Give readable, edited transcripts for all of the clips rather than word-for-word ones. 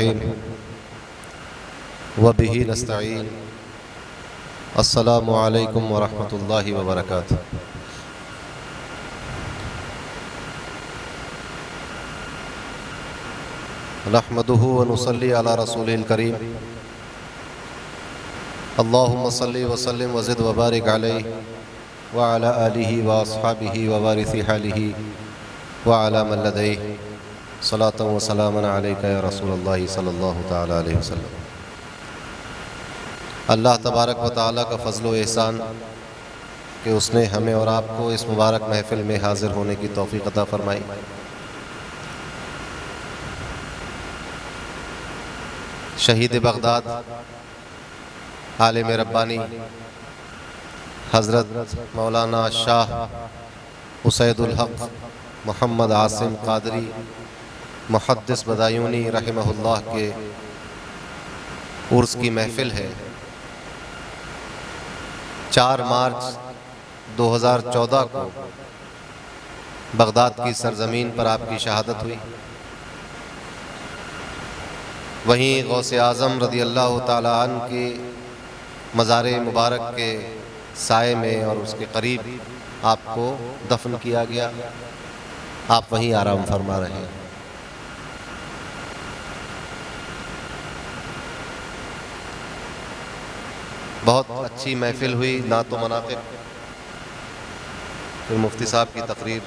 الرحیم وبہ نستعین السلام علیکم ورحمۃ اللہ وبرکاتہ۔ نحمدہ ونصلی علی رسولہ الکریم اللہم صلی وسلم وزد وبارک علیہ وعلی آلہ واصحابہ ووارث حالہ وعلی من لدیہ صلاۃ و سلام علیک یا رسول اللہ صلی اللہ تعالی علیہ وسلم۔ اللہ تبارک و تعالیٰ کا فضل و احسان کہ اس نے ہمیں اور آپ کو اس مبارک محفل میں حاضر ہونے کی توفیق عطا فرمائی۔ شہید بغداد عالم ربانی حضرت مولانا شاہ اسید الحق محمد عاصم قادری محدث بدایونی رحمہ اللہ کے عرس کی محفل ہے۔ 4 مارچ 2014 کو بغداد کی سرزمین پر آپ کی شہادت ہوئی۔ وہیں غوث اعظم رضی اللہ تعالیٰ عنہ کی مزار مبارک کے سائے میں اور اس کے قریب آپ کو دفن کیا گیا۔ آپ وہیں آرام فرما رہے ہیں۔ بہت اچھی محفل ہوئی، نعت و مناقب، پھر مفتی صاحب کی تقریر۔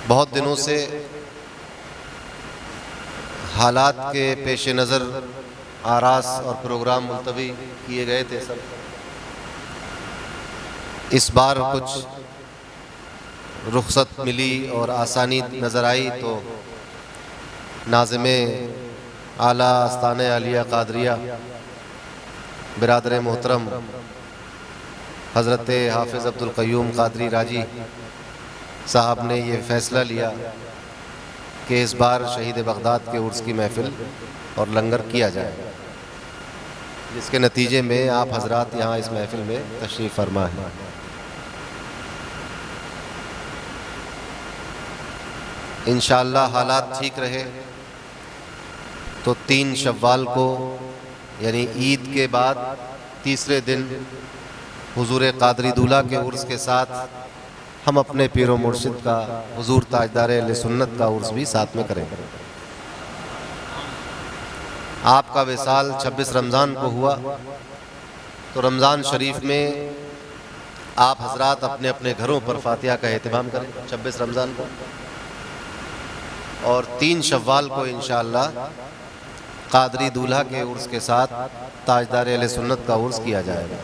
بہت دنوں سے حالات کے پیش نظر آراس اور پروگرام ملتوی کیے گئے تھے سب۔ اس بار کچھ رخصت ملی اور آسانی نظر آئی تو ناظم اعلیٰ آستانہ عالیہ قادریہ برادر محترم حضرت حافظ عبدالقیوم قادری راجی صاحب نے یہ فیصلہ لیا کہ اس بار شہید بغداد کے عرس کی محفل اور لنگر کیا جائے، جس کے نتیجے میں آپ حضرات یہاں اس محفل میں تشریف فرما ہیں۔ انشاءاللہ حالات ٹھیک رہے تو 3 شوال کو یعنی عید کے بعد تیسرے دن حضور قادری دولہ کے عرس کے ساتھ ہم اپنے پیر و مرشد کا حضور تاجدار اہل سنت کا عرس بھی ساتھ میں کریں گے۔ آپ کا وصال 26 رمضان کو ہوا تو رمضان شریف میں آپ حضرات اپنے اپنے گھروں پر فاتحہ کا اہتمام کریں 26 رمضان کو، اور 3 شوال کو انشاءاللہ قادری دولہا کے عرس کے ساتھ تاجدار اہل سنت کا عرس کیا جائے گا۔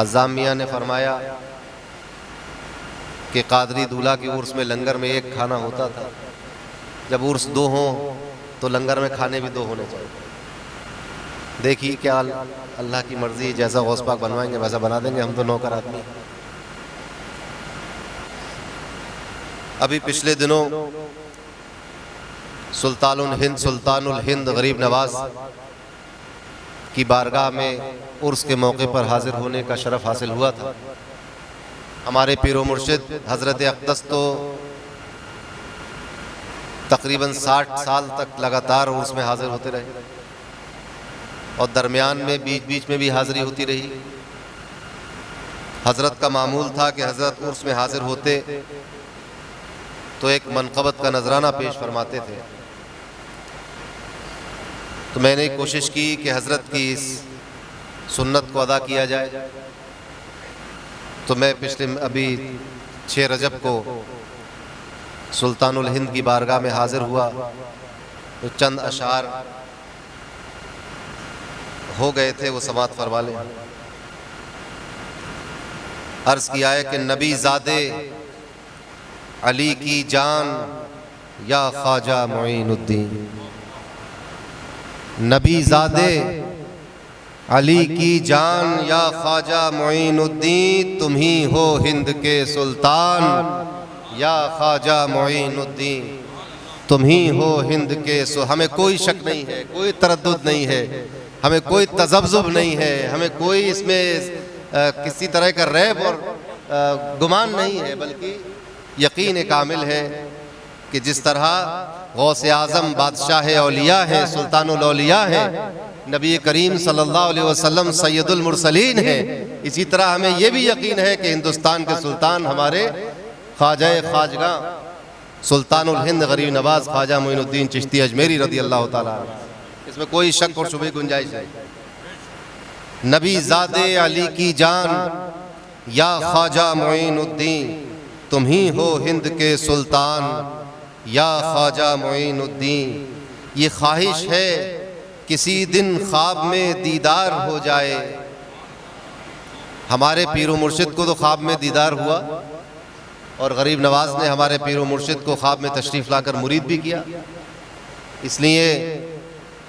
عزام میاں نے فرمایا کہ قادری دولہا کے عرس میں لنگر میں 1 کھانا ہوتا تھا، جب عرس 2 ہوں تو لنگر میں کھانے بھی 2 ہونے چاہیے۔ دیکھیے کیا اللہ کی مرضی، جیسا غوث پاک بنوائیں گے ویسا بنا دیں گے، ہم تو نوکر آدمی۔ ابھی پچھلے دنوں سلطان الہند غریب نواز کی بارگاہ میں عرس کے موقع پر حاضر ہونے کا شرف حاصل ہوا تھا۔ ہمارے پیر و مرشد حضرت اقدس تو تقریباً 60 سال تک لگاتار عرس میں حاضر ہوتے رہے، اور درمیان میں بیچ میں بھی حاضری ہوتی رہی۔ حضرت کا معمول تھا کہ حضرت عرس میں حاضر ہوتے تو ایک منقبت کا نذرانہ پیش فرماتے تھے۔ تو میں نے کوشش کی کہ حضرت کی اس سنت کو ادا کیا جائے، تو میں ابھی 6 رجب کو سلطان الہند کی بارگاہ میں حاضر ہوا تو چند اشعار ہو گئے تھے، وہ سماعت فرما لیں۔ عرض کیا ہے کہ نبی زادے علی کی جان یا خواجہ معین الدین، نبی زادے علی کی جان یا خواجہ معین الدین، تم ہی ہو ہند کے سلطان یا خواجہ معین الدین، تم ہی ہو ہند کے ہمیں کوئی شک نہیں ہے، کوئی تردد نہیں ہے، ہمیں کوئی تذبذب نہیں ہے، ہمیں کوئی اس میں کسی طرح کا ریب اور گمان نہیں ہے، بلکہ یقین کامل ہے کہ جس طرح غوث اعظم بادشاہ اولیاء ہیں، سلطان الاولیاء ہیں، نبی کریم صلی اللہ علیہ وسلم سید المرسلین ہیں، اسی طرح ہمیں یہ بھی یقین ہے کہ ہندوستان کے سلطان ہمارے خواجہ خواجگاں سلطان الہند غریب نواز خواجہ معین الدین چشتی اجمیری رضی اللہ تعالیٰ عنہ، اس میں کوئی شک اور شبہ گنجائش نہیں۔ نبی زادے علی کی جان یا خواجہ معین الدین، تم ہی ہو ہند کے سلطان یا خواجہ معین الدین۔ یہ خواہش ہے کسی دن خواب میں دیدار ہو جائے۔ ہمارے پیر و مرشد کو تو خواب میں دیدار ہوا، اور غریب نواز نے ہمارے پیر و مرشد کو خواب میں تشریف لا کر مرید بھی کیا، اس لیے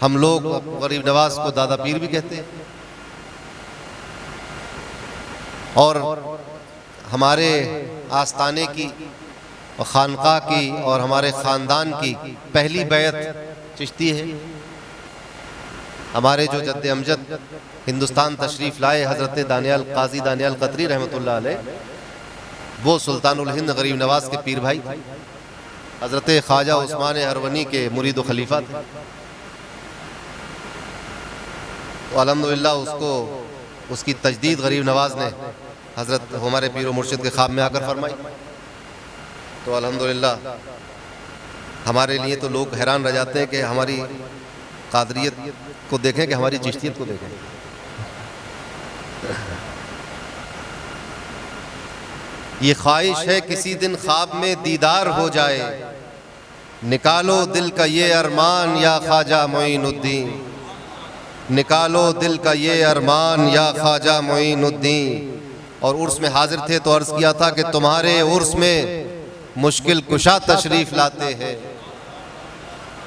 ہم لوگ غریب نواز کو دادا پیر بھی کہتے ہیں۔ اور ہمارے آستانے کی اور خانقاہ کی اور ہمارے خاندان کی پہلی بیعت چشتی ہے۔ ہمارے جو جد امجد ہندوستان تشریف لائے حضرت دانیال قاضی دانیال قطری رحمۃ اللہ علیہ، وہ سلطان الہند غریب نواز کے پیر بھائی تھے، حضرت خواجہ عثمان ہرونی کے مرید و خلیفہ تھے۔ تو الحمدللہ اس کی تجدید غریب نواز نے حضرت ہمارے پیر و مرشد کے خواب میں آ کر فرمائی۔ تو الحمدللہ ہمارے لیے تو لوگ حیران رہ جاتے ہیں کہ ہماری قادریت کو دیکھیں کہ ہماری چشتیت کو دیکھیں۔ یہ خواہش ہے کسی دن خواب میں دیدار ہو جائے، نکالو دل کا یہ ارمان یا خواجہ معین الدین، نکالو دل کا یہ ارمان یا خواجہ معین الدین۔ اور عرس میں حاضر تھے تو عرض کیا تھا کہ تمہارے عرس میں مشکل کشا تشریف لاتے ہیں،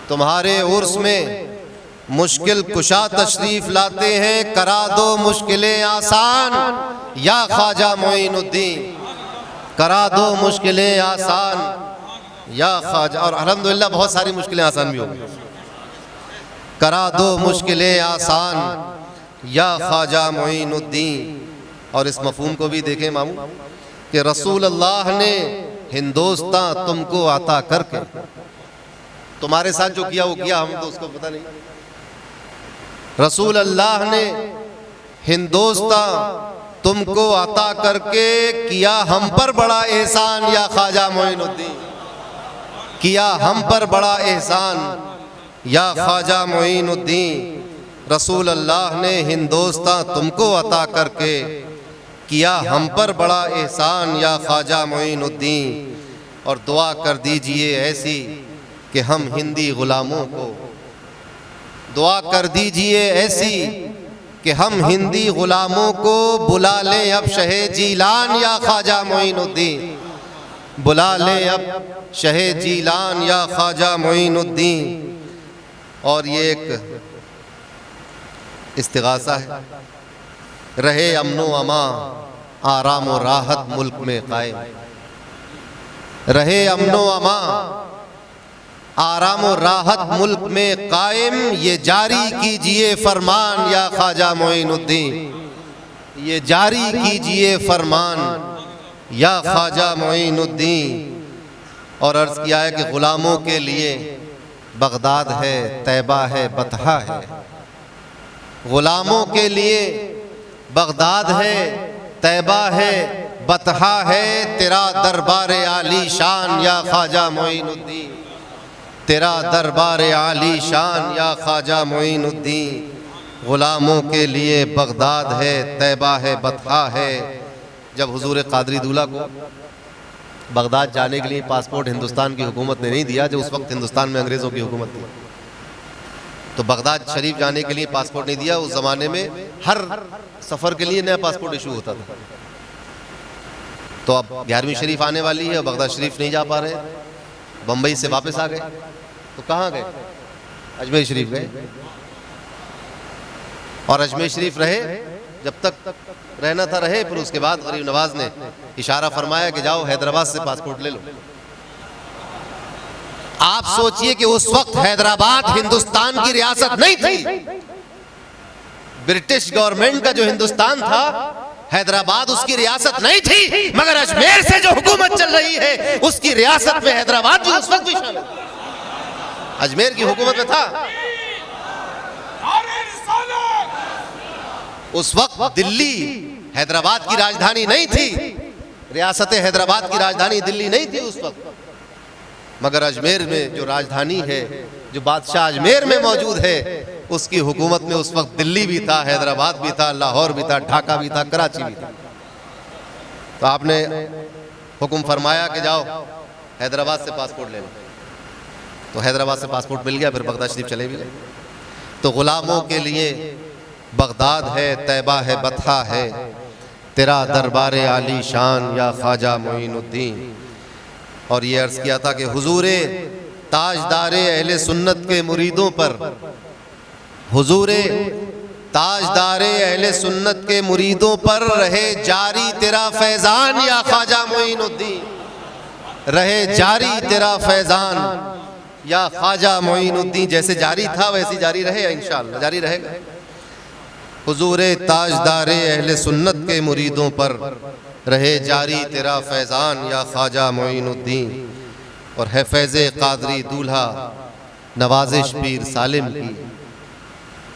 تمہارے عرس میں مشکل کشا تشریف لاتے ہیں، کرا دو مشکلیں آسان یا خواجہ معین الدین، کرا دو مشکلیں آسان یا خواجہ۔ اور الحمدللہ بہت ساری مشکلیں آسان بھی ہو گئی۔ کرا دو مشکلیں آسان یا خواجہ معین الدین۔ اور اس مفہوم کو بھی دیکھیں ماموں کہ رسول اللہ نے ہندوستان تم کو عطا کر کے، تمہارے ساتھ جو کیا وہ کیا، ہم تو اس کو پتہ نہیں۔ رسول اللہ نے ہندوستان تم کو عطا کر کے کیا ہم پر بڑا احسان یا خواجہ معین الدین، کیا ہم پر بڑا احسان یا خواجہ معین الدین۔ رسول اللہ نے ہندوستان تم کو عطا کر کے کیا ہم پر بڑا احسان یا خواجہ معین الدین۔ اور دعا کر دیجئے ایسی کہ ہم ہندی غلاموں کو، دعا کر دیجئے ایسی کہ ہم ہندی غلاموں کو بلا لیں اب شہ جیلان یا خواجہ معین الدین، بلا لیں اب شہ جیلان یا خواجہ معین الدین۔ اور یہ ایک استغاثہ ہے، رہے امن و امان آرام و راحت ملک میں قائم، رہے امن و امان آرام و راحت ملک میں قائم، یہ جاری کیجئے فرمان یا خواجہ معین الدین، یہ جاری کیجئے فرمان یا خواجہ معین الدین۔ اور عرض کیا ہے کہ غلاموں کے لیے بغداد ہے، طیبہ ہے، بطحہ ہے، غلاموں کے لیے بغداد ہے، طیبہ ہے، بطحہ ہے، تیرا دربار عالی شان یا خواجہ معین الدین، تیرا دربار عالی شان یا خواجہ معین الدین۔ غلاموں کے لیے بغداد ہے، طیبہ ہے، بطحہ ہے۔ جب حضور قادری دولہ کو بغداد جانے کے لیے پاسپورٹ ہندوستان کی حکومت نے نہیں دیا، جو اس وقت ہندوستان میں انگریزوں کی حکومت تھی، تو بغداد شریف جانے کے لیے پاسپورٹ نہیں دیا۔ اس زمانے میں ہر سفر کے لیے نیا پاسپورٹ ایشو ہوتا تھا۔ تو اب 11ویں شریف آنے والی ہے اور بغداد شریف نہیں جا پا رہے، بمبئی سے واپس آ گئے، تو کہاں گئے؟ اجمیر شریف گئے، اور اجمیر شریف رہے، جب تک رہنا تھا رہے۔ پھر اس کے بعد غریب نواز نے اشارہ فرمایا کہ جاؤ حیدرآباد سے پاسپورٹ لے لو۔ آپ سوچئے کہ اس وقت حیدرآباد ہندوستان کی ریاست نہیں تھی، برٹش گورنمنٹ کا جو ہندوستان تھا حیدرآباد اس کی ریاست نہیں تھی، مگر اجمیر سے جو حکومت چل رہی ہے اس کی ریاست میں حیدرآباد بھی اس وقت بھی شامل، اجمیر کی حکومت میں تھا۔ اس وقت دلی حیدرآباد کی راجدھانی نہیں تھی، ریاست حیدرآباد کی راجدھانی دلی نہیں تھی اس وقت، مگر اجمیر میں جو راجدھانی ہے، جو بادشاہ اجمیر میں موجود ہے، اس کی حکومت میں اس وقت دلی بھی تھا، حیدرآباد بھی تھا، لاہور بھی تھا، ڈھاکہ بھی تھا، کراچی بھی تھا۔ تو آپ نے حکم فرمایا کہ جاؤ حیدرآباد سے پاسپورٹ لے لو، تو حیدرآباد سے پاسپورٹ مل گیا، پھر بغداد شریف چلے بھی گئے۔ تو غلاموں کے لیے بغداد ہے، طیبہ ہے، بطحہ ہے، تیرا دربار عالی شان یا خواجہ معین الدین۔ اور یہ عرض کیا تھا کہ حضور تاجدار اہل سنت کے مریدوں پر، حضور تاجدار اہل سنت کے مریدوں پر رہے جاری تیرا فیضان یا خواجہ معین الدین، رہے جاری تیرا فیضان یا خواجہ معین الدین۔ جیسے جاری تھا ویسے جاری رہے، انشاءاللہ جاری رہے گا۔ حضور تاجدار اہل سنت کے مریدوں پر رہے جاری تیرا فیضان یا خواجہ معین الدین۔ اور ہے فیض قادری دولہا نوازش پیر سالم کی،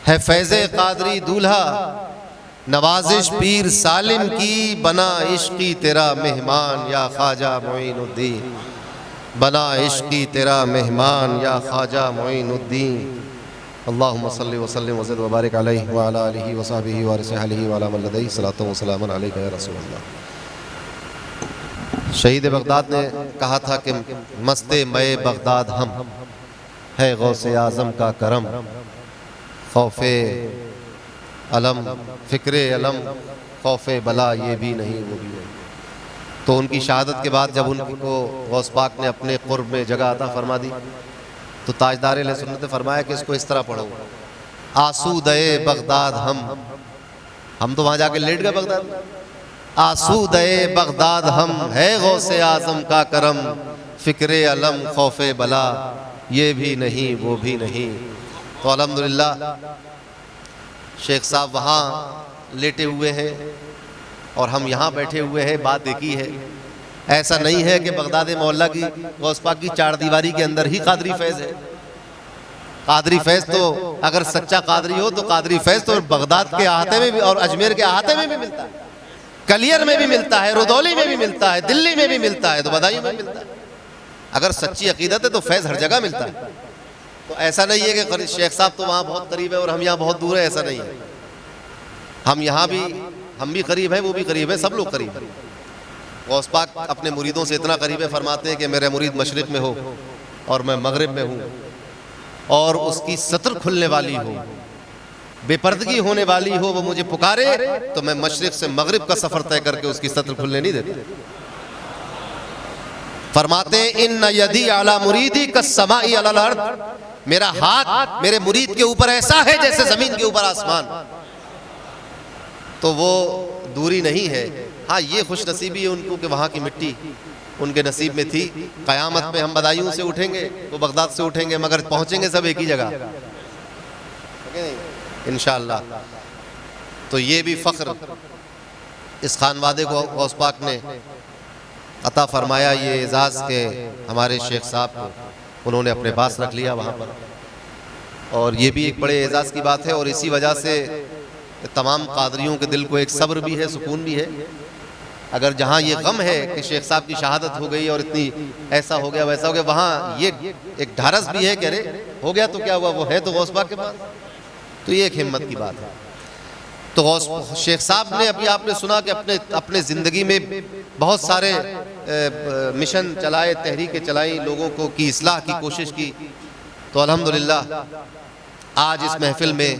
ہے فیض قادری دولہا نوازش پیر سالم کی، بنا عشقی تیرا مہمان یا خواجہ معین الدین، بنا عشقی تیرا مہمان یا خواجہ معین الدین۔ اللہم صلی وسلم وزد وبارک علیہ وعلی آلہ وصحبہ وارثہ وعلی من لدیہ صلاۃ و سلام علیکہ یا رسول اللہ۔ شہید بغداد نے کہا تھا کہ مست مے بغداد ہم، ہے غوث اعظم کا کرم، خوف علم فکر علم خوف بلا یہ بھی نہیں وہ بھی نہیں۔ تو ان کی شہادت کے بعد جب ان کو غوث پاک نے اپنے قرب میں جگہ عطا فرما دی تو تاجدار اہل سنت نے فرمایا کہ اس کو اس طرح پڑھو، آسودۂ بغداد ہم تو وہاں جا کے لیٹ گئے بغداد، آسودۂ بغداد ہم، ہے غوث اعظم کا کرم، فکر علم خوف بلا یہ بھی نہیں وہ بھی نہیں۔ تو الحمدللہ شیخ صاحب وہاں لیٹے ہوئے ہیں اور ہم یہاں بیٹھے ہوئے ہیں، بات دیکھی ہے۔ ایسا نہیں ہے کہ بغداد مولا کی غوث پاک کی چار دیواری کے اندر ہی قادری فیض ہے۔ قادری فیض تو اگر سچا قادری ہو تو قادری فیض تو بغداد کے احاطے میں بھی اور اجمیر کے احاطے میں بھی ملتا ہے، کلیر میں بھی ملتا ہے، رودولی میں بھی ملتا ہے، دلی میں بھی ملتا ہے، تو بدایوں میں ملتا ہے۔ اگر سچی عقیدت ہے تو فیض ہر جگہ ملتا ہے۔ تو ایسا نہیں ہے کہ شیخ صاحب تو وہاں بہت قریب ہے اور ہم یہاں بہت دور ہے، ایسا نہیں ہے۔ ہم یہاں بھی، ہم بھی قریب ہیں، وہ بھی قریب ہے، سب لوگ قریب ہیں۔ غوث پاک اپنے مریدوں سے اتنا قریب ہے، فرماتے ہیں کہ میرے مرید مشرق میں ہو اور میں مغرب میں ہوں، اور اس کی ستر کھلنے والی ہو، بے پردگی ہونے والی ہو، وہ مجھے پکارے تو میں مشرق سے مغرب کا سفر طے کر کے اس کی ستر کھلنے نہیں دیتا۔ فرماتے ہیں ان یدی علی مریدی کالسماء علی الارض، میرا ہاتھ میرے مرید کے اوپر ایسا ہے جیسے زمین کے اوپر آسمان۔ تو وہ دوری نہیں ہے۔ ہاں یہ خوش نصیبی ہے ان کو کہ وہاں کی مٹی ان کے نصیب میں تھی۔ قیامت میں ہم بدایوں سے اٹھیں گے، وہ بغداد سے اٹھیں گے، مگر پہنچیں گے سب ایک ہی جگہ انشاءاللہ۔ تو یہ بھی فخر اس خانوادے کو غوث پاک نے عطا فرمایا، یہ اعزاز کے ہمارے شیخ صاحب کو انہوں نے اپنے پاس رکھ لیا وہاں پر، اور یہ بھی ایک بڑے اعزاز کی بات ہے۔ اور اسی وجہ سے تمام قادریوں کے دل کو ایک صبر بھی ہے، سکون بھی ہے۔ اگر جہاں یہ غم ہے کہ شیخ صاحب کی شہادت ہو گئی اور اتنی ایسا ہو گیا ویسا ہو گیا، وہاں یہ ایک ڈھارس بھی ہے کہ ارے ہو گیا تو کیا ہوا، وہ ہے تو غوث پاک کے پاس، تو یہ ایک ہمت کی بات ہے۔ تو غوث شیخ صاحب نے ابھی آپ نے سنا کہ اپنے زندگی میں بہت سارے مشن چلائے، تحریکیں چلائیں، لوگوں کو کی اصلاح کی کوشش کی۔ تو الحمدللہ آج اس محفل میں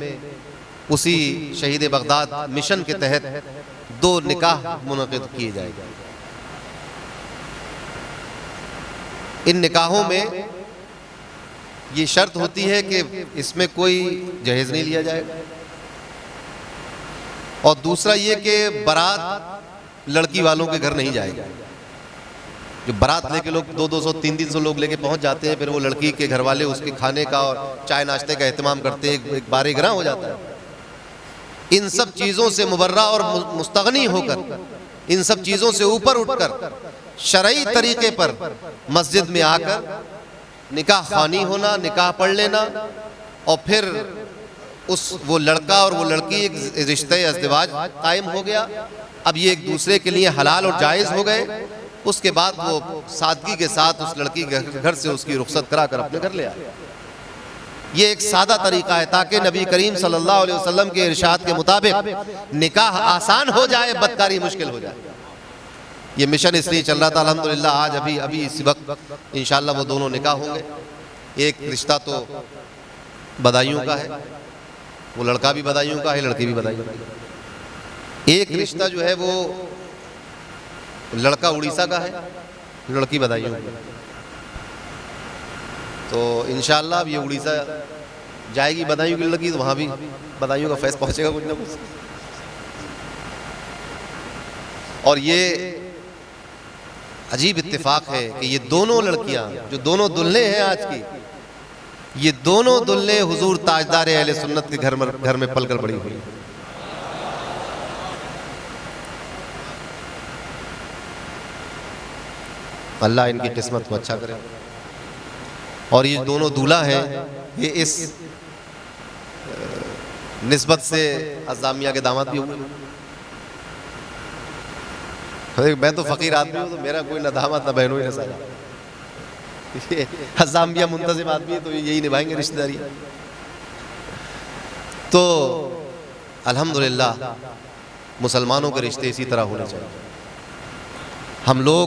اسی شہید بغداد مشن کے تحت 2 نکاح منعقد کیے جائے گا۔ ان نکاحوں میں یہ شرط ہوتی ہے کہ اس میں کوئی جہیز نہیں لیا جائے گا، اور دوسرا یہ کہ بارات لڑکی والوں کے گھر نہیں جائے گا۔ جو بارات لے کے لوگ 200 300 لوگ لے کے پہنچ جاتے ہیں، پھر وہ لڑکی کے گھر والے اس کے کھانے کا اور چائے ناشتے کا اہتمام کرتے ہیں، ایک بارے گراں ہو جاتا ہے۔ ان سب چیزوں سے مبرہ اور مستغنی ہو کر، ان سب چیزوں سے اوپر اٹھ کر شرعی طریقے پر مسجد میں آ کر نکاح خوانی ہونا، نکاح پڑھ لینا، اور پھر وہ لڑکا اور وہ لڑکی ایک رشتہ ازدواج قائم ہو گیا، اب یہ ایک دوسرے کے لیے حلال اور جائز ہو گئے۔ اس کے بعد وہ سادگی کے ساتھ اس لڑکی کے گھر سے اس کی رخصت کرا کر اپنے گھر لے آئے۔ یہ ایک سادہ طریقہ ہے تاکہ نبی کریم صلی اللہ علیہ وسلم کے ارشاد کے مطابق نکاح آسان ہو جائے، بدکاری مشکل ہو جائے۔ یہ مشن اس لیے چل رہا تھا، الحمدللہ آج ابھی اس وقت انشاءاللہ وہ دونوں نکاح ہوں گے۔ ایک رشتہ تو بدایوں کا ہے، وہ لڑکا بھی بدایوں کا ہے، لڑکی بھی بدایوں کا ہے۔ ایک رشتہ جو ہے وہ لڑکا اڑیسہ کا ہے، لڑکی بدایوں کا ہے۔ تو انشاءاللہ اب یہ اڑیسہ جائے گی بدایوں کی لڑکی، تو وہاں بھی بدایوں کا فیض پہنچے گا کچھ نہ کچھ۔ اور یہ عجیب اتفاق ہے کہ یہ دونوں لڑکیاں جو دونوں دلہنیں ہیں آج کی، یہ دونوں دلہنیں حضور تاجدار اہل سنت کے گھر میں پل کر بڑی ہوئی۔ اللہ ان کی قسمت کو اچھا کرے۔ اور یہ دونوں دولہا ہیں، یہ اس نسبت سے عزامیہ کے داماد بھی ہوئے۔ میں تو فقیر آدمی ہوں، تو میرا کوئی نہ داماد نہ بہنوں ہی نہ سارا، عزامیہ منتظم آدمی ہے تو یہی نبھائیں گے رشتہ داری۔ تو الحمدللہ مسلمانوں کے رشتے اسی طرح ہونے چاہیے۔ ہم لوگ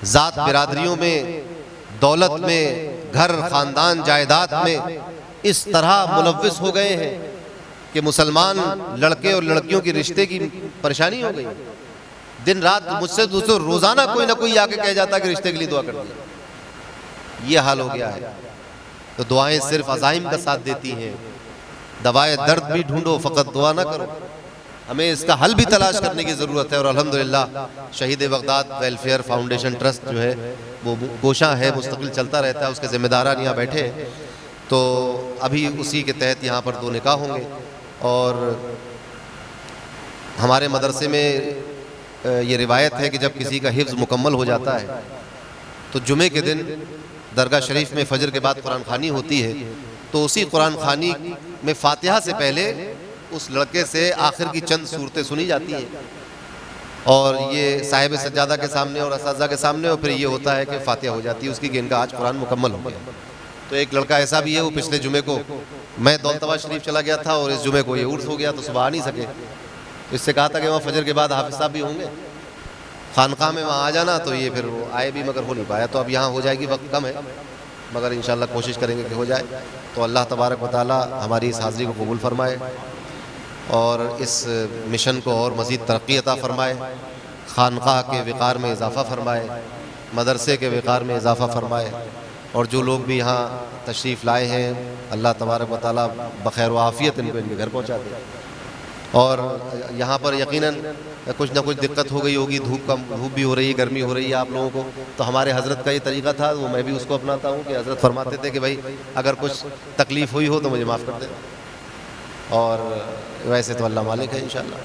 ذات برادریوں میں، دولت میں، گھر خاندان جائیداد میں اس طرح ملوث ہو گئے ہیں کہ مسلمان لڑکے اور لڑکیوں کی رشتے کی پریشانی ہو گئی۔ دن رات مجھ سے روزانہ کوئی نہ کوئی آ کے کہہ جاتا کہ رشتے کے لیے دعا کر دیا۔ یہ حال ہو گیا ہے۔ تو دعائیں صرف عزائم کا ساتھ دیتی ہیں، دوائے درد بھی ڈھونڈو فقط دعا نہ کرو۔ ہمیں اس کا حل بھی تلاش کرنے کی ضرورت ہے، اور الحمدللہ شہید بغداد ویلفیئر فاؤنڈیشن ٹرسٹ جو ہے وہ کوشاں ہے، مستقل چلتا رہتا ہے، اس کے ذمہ داران یہاں بیٹھے ہیں۔ تو ابھی اسی کے تحت یہاں پر 2 نکاح ہوں گے، اور ہمارے مدرسے میں یہ روایت ہے کہ جب کسی کا حفظ مکمل ہو جاتا ہے تو جمعے کے دن درگاہ شریف میں فجر کے بعد قرآن خوانی ہوتی ہے، تو اسی قرآن خوانی میں فاتحہ سے پہلے اس لڑکے سے آخر کی چند صورتیں سنی جاتی ہیں، اور یہ صاحب سجادہ کے سامنے اور اساتذہ کے سامنے، اور پھر یہ ہوتا ہے کہ فاتحہ ہو جاتی ہے اس کی کہ ان کا آج قرآن مکمل ہو گیا۔ تو ایک لڑکا ایسا بھی ہے، وہ پچھلے جمعے کو، میں دولت آباد شریف چلا گیا تھا اور اس جمعے کو یہ عرس ہو گیا تو صبح آ نہیں سکے۔ اس سے کہا تھا کہ وہاں فجر کے بعد حافظ صاحب بھی ہوں گے خانقاہ میں، وہاں آ جانا، تو یہ پھر وہ آئے بھی مگر ہو نہیں پایا۔ تو اب یہاں ہو جائے گی، وقت کم ہے مگر انشاءاللہ کوشش کریں گے کہ ہو جائے۔ تو اللہ تبارک و تعالی ہماری اس حاضری کو قبول فرمائے اور اس مشن کو اور مزید ترقی عطا فرمائے، خانقاہ کے وقار میں اضافہ فرمائے، مدرسے کے وقار میں اضافہ فرمائے، اور جو لوگ بھی یہاں تشریف لائے ہیں اللہ تبارک و تعالی بخیر و عافیت ان کو ان کے گھر پہنچا دے۔ اور یہاں پر یقیناً کچھ نہ کچھ دقت ہو گئی ہوگی، دھوپ بھی ہو رہی ہے، گرمی ہو رہی ہے آپ لوگوں کو، تو ہمارے حضرت کا یہ طریقہ تھا، وہ میں بھی اس کو اپناتا ہوں کہ حضرت فرماتے تھے کہ بھائی اگر کچھ تکلیف ہوئی ہو تو مجھے معاف کر دے، اور ویسے تو اللہ مالک ہے انشاءاللہ۔